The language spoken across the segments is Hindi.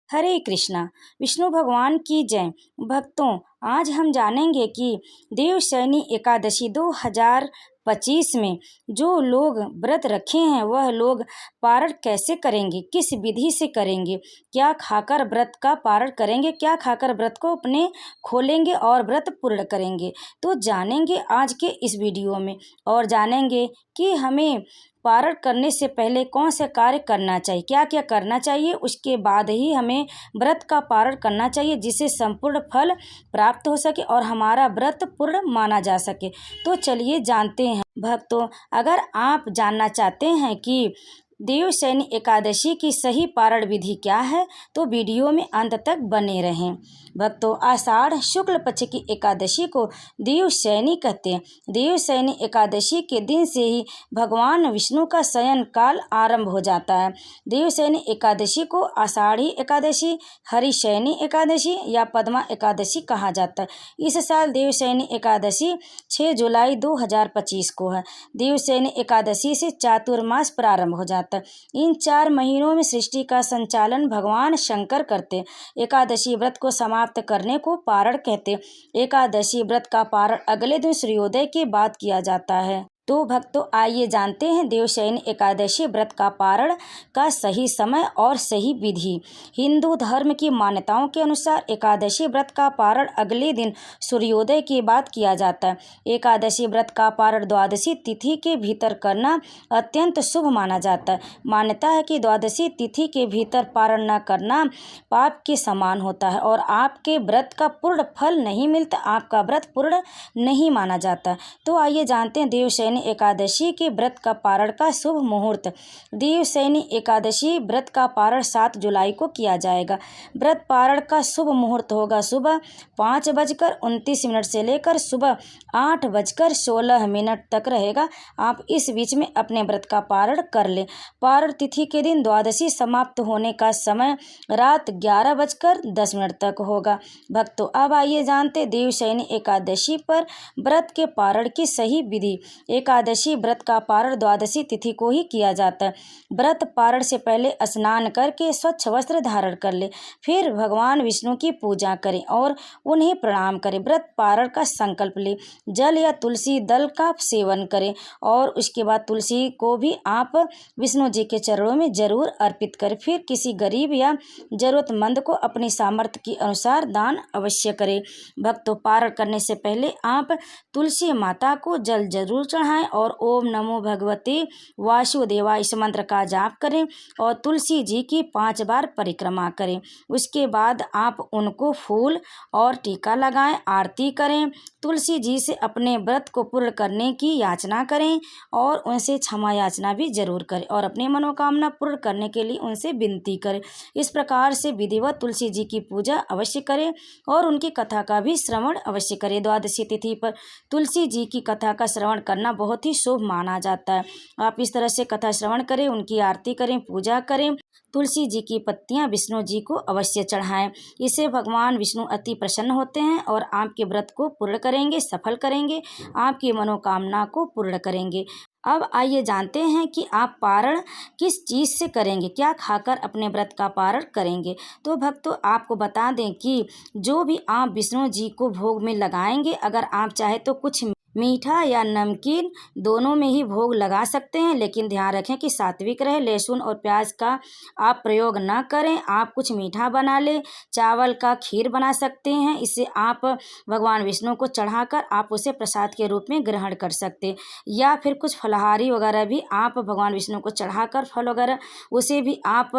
हरे कृष्णा। विष्णु भगवान की जय। भक्तों, आज हम जानेंगे कि देवशयनी एकादशी 2025 में जो लोग व्रत रखे हैं वह लोग पारण कैसे करेंगे, किस विधि से करेंगे, क्या खाकर व्रत का पारण करेंगे, क्या खाकर व्रत को अपने खोलेंगे और व्रत पूर्ण करेंगे। तो जानेंगे आज के इस वीडियो में और जानेंगे कि हमें पारण करने से पहले कौन से कार्य करना चाहिए, क्या क्या करना चाहिए, उसके बाद ही हमें व्रत का पारण करना चाहिए जिससे संपूर्ण फल प्राप्त हो सके और हमारा व्रत पूर्ण माना जा सके। तो चलिए जानते हैं। भक्तों, अगर आप जानना चाहते हैं कि देवशयनी एकादशी की सही पारण विधि क्या है तो वीडियो में अंत तक बने रहें। भक्तों, आषाढ़ शुक्ल पक्ष की एकादशी को देवशयनी कहते हैं। देवशयनी एकादशी के दिन से ही भगवान विष्णु का शयन काल आरंभ हो जाता है। देवशयनी एकादशी को आषाढ़ी एकादशी, हरिशयनी एकादशी या पद्मा एकादशी कहा जाता है। इस साल देवशयनी एकादशी 6 जुलाई 2025 को है। देवशयनी एकादशी से चातुर्मास प्रारंभ हो जाता है। इन 4 महीनों में सृष्टि का संचालन भगवान शंकर करते। एकादशी व्रत को समाप्त करने को पारण कहते। एकादशी व्रत का पारण अगले दिन सूर्योदय के बाद किया जाता है। तो भक्तों, आइए जानते हैं देवशयनी एकादशी व्रत का पारण का सही समय और सही विधि। हिंदू धर्म की मान्यताओं के अनुसार एकादशी व्रत का पारण अगले दिन सूर्योदय के बाद किया जाता है। एकादशी व्रत का पारण द्वादशी तिथि के भीतर करना अत्यंत शुभ माना जाता है। मान्यता है कि द्वादशी तिथि के भीतर पारण न करना पाप के समान होता है और आपके व्रत का पूर्ण फल नहीं मिलता, आपका व्रत पूर्ण नहीं माना जाता। तो आइए जानते हैं देवशयनी एकादशी के व्रत का पारण का शुभ मुहूर्त। देवशयनी एकादशी व्रत का पारण 7 जुलाई को किया जाएगा। व्रत पारण का शुभ मुहूर्त होगा सुबह 5:29 से लेकर सुबह 8:16 तक रहेगा। आप इस बीच में अपने व्रत का पारण कर लें। पारण तिथि के दिन द्वादशी समाप्त होने का समय रात 11:10 तक होगा। भक्तों, अब आइए जानते देवशयनी एकादशी पर व्रत के पारण की सही विधि। एकादशी व्रत का पारण द्वादशी तिथि को ही किया जाता है। व्रत पारण से पहले स्नान करके स्वच्छ वस्त्र धारण कर ले, फिर भगवान विष्णु की पूजा करें और उन्हें प्रणाम करें। व्रत पारण का संकल्प ले, जल या तुलसी दल का सेवन करें और उसके बाद तुलसी को भी आप विष्णु जी के चरणों में जरूर अर्पित करें। फिर किसी गरीब या जरूरतमंद को अपनी सामर्थ्य के अनुसार दान अवश्य करें। भक्तों, पारण करने से पहले आप तुलसी माता को जल जरूर चढ़ाएं और ओम नमो भगवते वासुदेवाय इस मंत्र का जाप करें और तुलसी जी की 5 बार परिक्रमा करें। उसके बाद आप उनको फूल और टीका लगाएं, आरती करें, तुलसी जी से अपने व्रत को पूर्ण करने की याचना करें और उनसे क्षमा याचना भी जरूर करें और अपनी मनोकामना पूर्ण करने के लिए उनसे विनती करें। इस प्रकार से विधिवत तुलसी जी की पूजा अवश्य करें और उनकी कथा का भी श्रवण अवश्य करें। द्वादशी तिथि पर तुलसी जी की कथा का श्रवण करना बहुत ही शुभ माना जाता है। आप इस तरह से कथा श्रवण करें, उनकी आरती करें, पूजा करें, तुलसी जी की पत्तियां विष्णु जी को अवश्य चढ़ाएं। इससे भगवान विष्णु अति प्रसन्न होते हैं और आपके व्रत को पूर्ण करेंगे, सफल करेंगे, आपकी मनोकामना को पूर्ण करेंगे। अब आइए जानते हैं कि आप पारण किस चीज़ से करेंगे, क्या खाकर अपने व्रत का पारण करेंगे। तो भक्तों, आपको बता दें कि जो भी आप विष्णु जी को भोग में लगाएंगे, अगर आप चाहे तो कुछ मीठा या नमकीन दोनों में ही भोग लगा सकते हैं, लेकिन ध्यान रखें कि सात्विक रहे। लहसुन और प्याज का आप प्रयोग न करें। आप कुछ मीठा बना लें, चावल का खीर बना सकते हैं, इसे आप भगवान विष्णु को चढ़ाकर आप उसे प्रसाद के रूप में ग्रहण कर सकते हैं। या फिर कुछ फलाहारी वगैरह भी आप भगवान विष्णु को चढ़ाकर फल वगैरह उसे भी आप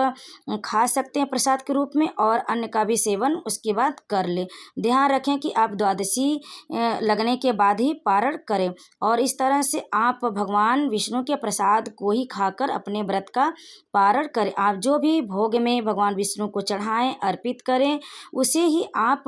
खा सकते हैं प्रसाद के रूप में और अन्न का भी सेवन उसके बाद कर लें। ध्यान रखें कि आप द्वादशी लगने के बाद ही पारण करें और इस तरह से आप भगवान विष्णु के प्रसाद को ही खाकर अपने व्रत का पारण करें। आप जो भी भोग में भगवान विष्णु को चढ़ाएं, अर्पित करें, उसे ही आप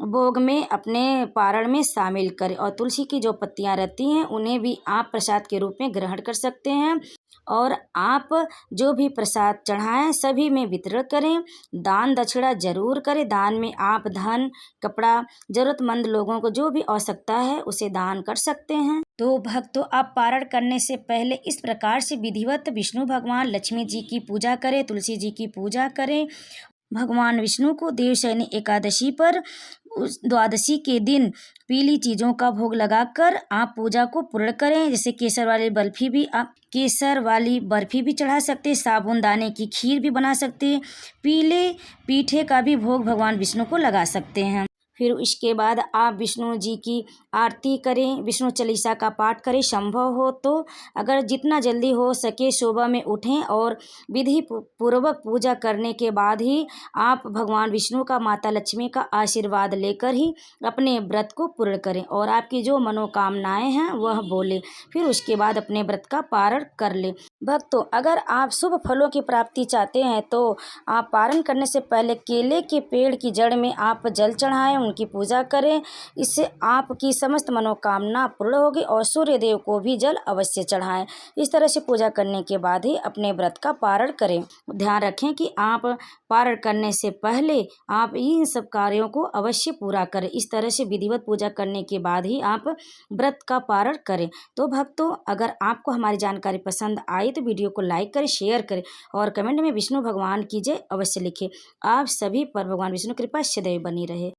भोग में अपने पारण में शामिल करें और तुलसी की जो पत्तियां रहती हैं उन्हें भी आप प्रसाद के रूप में ग्रहण कर सकते हैं और आप जो भी प्रसाद चढ़ाएं सभी में वितरण करें। दान दक्षिणा जरूर करें। दान में आप धन, कपड़ा, जरूरतमंद लोगों को जो भी आवश्यकता है उसे दान कर सकते हैं। तो भक्तों, आप पारण करने से पहले इस प्रकार से विधिवत विष्णु भगवान, लक्ष्मी जी की पूजा करें, तुलसी जी की पूजा करें भगवान विष्णु को देवशयनी एकादशी पर उस द्वादशी के दिन पीली चीज़ों का भोग लगाकर आप पूजा को पूर्ण करें। जैसे केसर वाली बर्फी भी चढ़ा सकते हैं, साबूदाने की खीर भी बना सकते हैं, पीले पीठे का भी भोग भगवान विष्णु को लगा सकते हैं। फिर इसके बाद आप विष्णु जी की आरती करें, विष्णु चालीसा का पाठ करें। संभव हो तो अगर जितना जल्दी हो सके सुबह में उठें और विधि पूर्वक पूजा करने के बाद ही आप भगवान विष्णु का, माता लक्ष्मी का आशीर्वाद लेकर ही अपने व्रत को पूर्ण करें और आपकी जो मनोकामनाएं हैं वह बोले। फिर उसके बाद अपने व्रत का पारण कर ले। भक्तों, अगर आप शुभ फलों की प्राप्ति चाहते हैं तो आप पारण करने से पहले केले के पेड़ की जड़ में आप जल चढ़ाएं, उनकी पूजा करें। इससे आपकी समस्त मनोकामना पूर्ण होगी और सूर्य देव को भी जल अवश्य चढ़ाएं। इस तरह से पूजा करने के बाद ही अपने व्रत का पारण करें। ध्यान रखें कि आप पारण करने से पहले आप इन सब कार्यों को अवश्य पूरा करें। इस तरह से विधिवत पूजा करने के बाद ही आप व्रत का पारण करें। तो भक्तों, अगर आपको हमारी जानकारी पसंद आई तो वीडियो को लाइक करें, शेयर करें और कमेंट में विष्णु भगवान की जय अवश्य लिखें। आप सभी पर भगवान विष्णु कृपा सदैव बनी रहे।